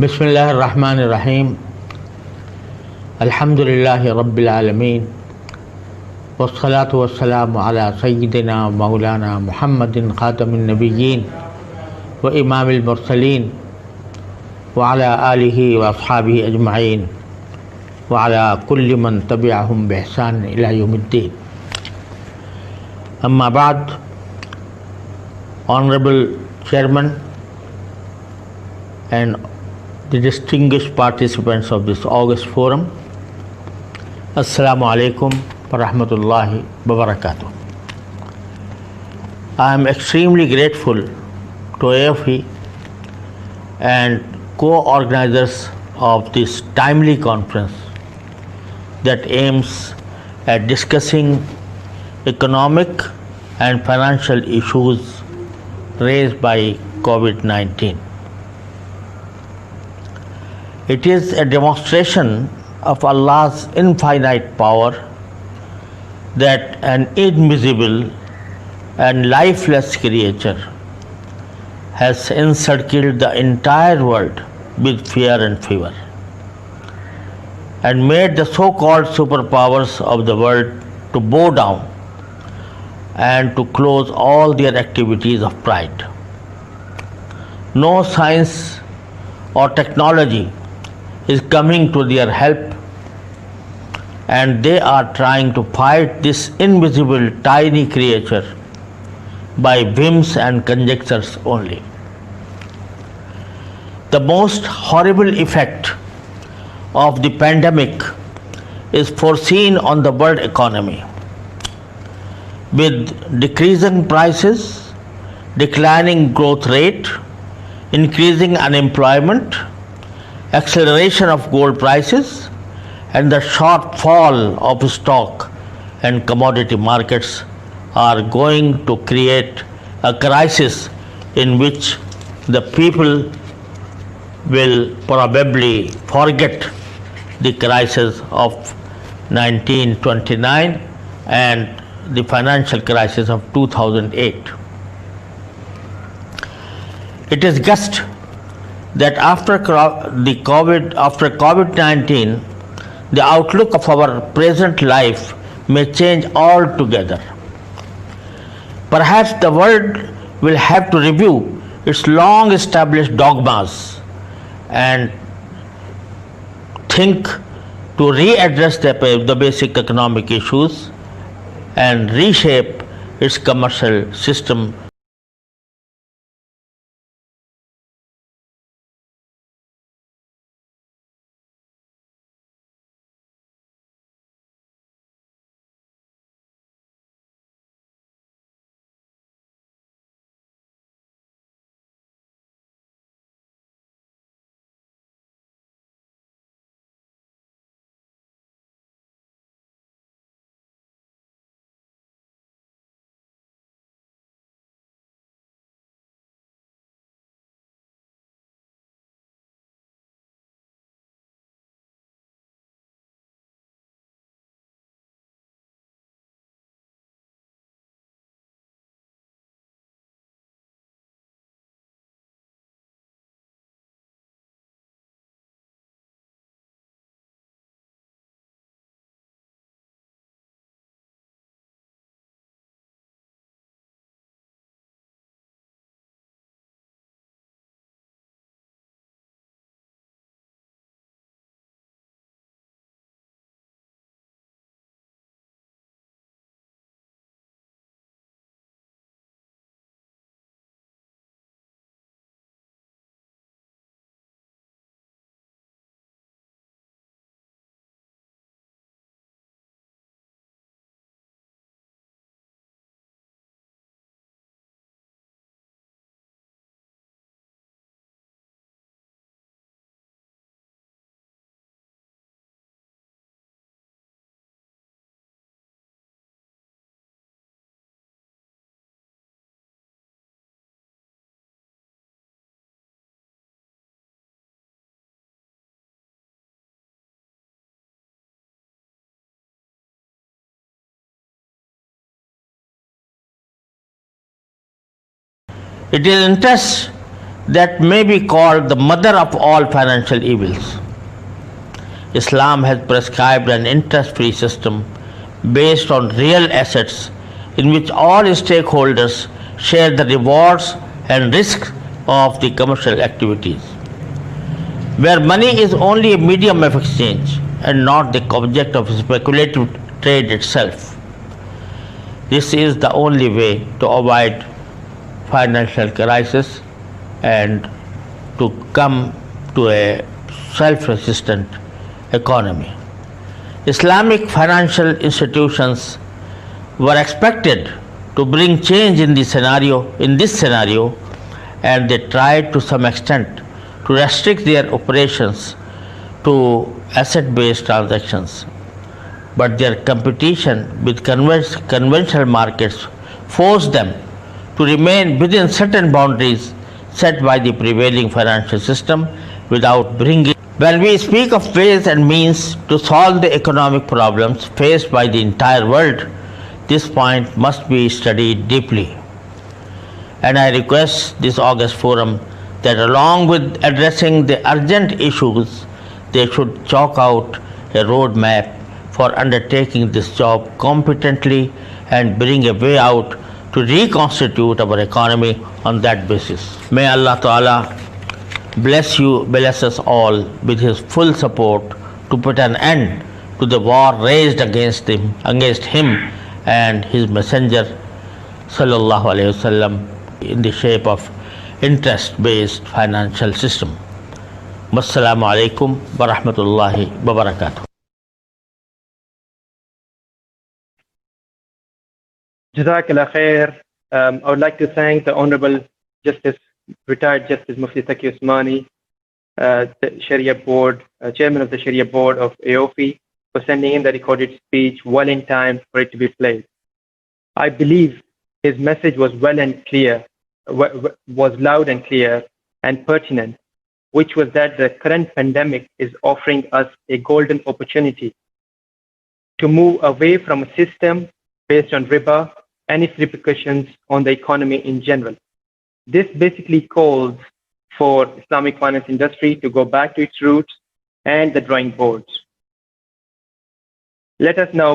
बिस्मिल्लाहिर्रहमानिर्रहीम अल्हम्दुलिल्लाहि रब्बिल आलमीन वस्सलातु वस्सलामु अला सय्यिदिना मौलाना मुहम्मदिन ख़ातमिन नबिय्यीन व इमामिल मुरसलीन व अला आलिहि व अस्हाबिहि अजमईन व अला कुल्लि मन तबिअहुम बिइहसान इला यौमिद्दीन। अम्मा बाद, Honorable Chairman and the distinguished participants of this August Forum, Assalamu alaikum wa rahmatullahi wa barakatuh. I am extremely grateful to AFE and co-organizers of this timely conference that aims at discussing economic and financial issues raised by COVID-19. It is a demonstration of Allah's infinite power that an invisible and lifeless creature has encircled the entire world with fear and favor and made the so-called superpowers of the world to bow down and to close all their activities of pride. No science or technology is coming to their help, and they are trying to fight this invisible tiny creature by whims and conjectures only. The most horrible effect of the pandemic is foreseen on the world economy, with decreasing prices, declining growth rate, increasing unemployment, acceleration of gold prices, and the shortfall of stock and commodity markets are going to create a crisis in which the people will probably forget the crisis of 1929 and the financial crisis of 2008. It is guessed that after COVID-19, the outlook of our present life may change altogether. Perhaps the world will have to review its long established dogmas and think to readdress the basic economic issues and reshape its commercial system. It is interesting that may be called the mother of all financial evils. Islam has prescribed an interest-free system based on real assets in which all stakeholders share the rewards and risks of the commercial activities, where money is only a medium of exchange and not the object of speculative trade itself. This is the only way to avoid financial crisis and to come to a self-resistant economy. Islamic financial institutions were expected to bring change in this scenario, and they tried to some extent to restrict their operations to asset-based transactions. But their competition with conventional markets forced them to remain within certain boundaries set by the prevailing financial system without bringing. When we speak of ways and means to solve the economic problems faced by the entire world, this point must be studied deeply. And I request this August forum that along with addressing the urgent issues, they should chalk out a roadmap for undertaking this job competently and bring a way out to reconstitute our economy on that basis. May Allah Ta'ala bless us all with His full support to put an end to the war raised against him and His Messenger Sallallahu Alaihi Wasallam in the shape of interest-based financial system. Wassalamu alaikum wa rahmatullahi wa barakatuh. Jazakallah khair. I would like to thank the Honorable Retired Justice Mufti Taqi Usmani, the Sharia Board, Chairman of the Sharia Board of AOFI, for sending in the recorded speech well in time for it to be played. I believe his message was well and clear, was loud and clear and pertinent, which was that the current pandemic is offering us a golden opportunity to move away from a system based on riba and its repercussions on the economy in general. This basically calls for Islamic finance industry to go back to its roots and the drawing boards. Let us now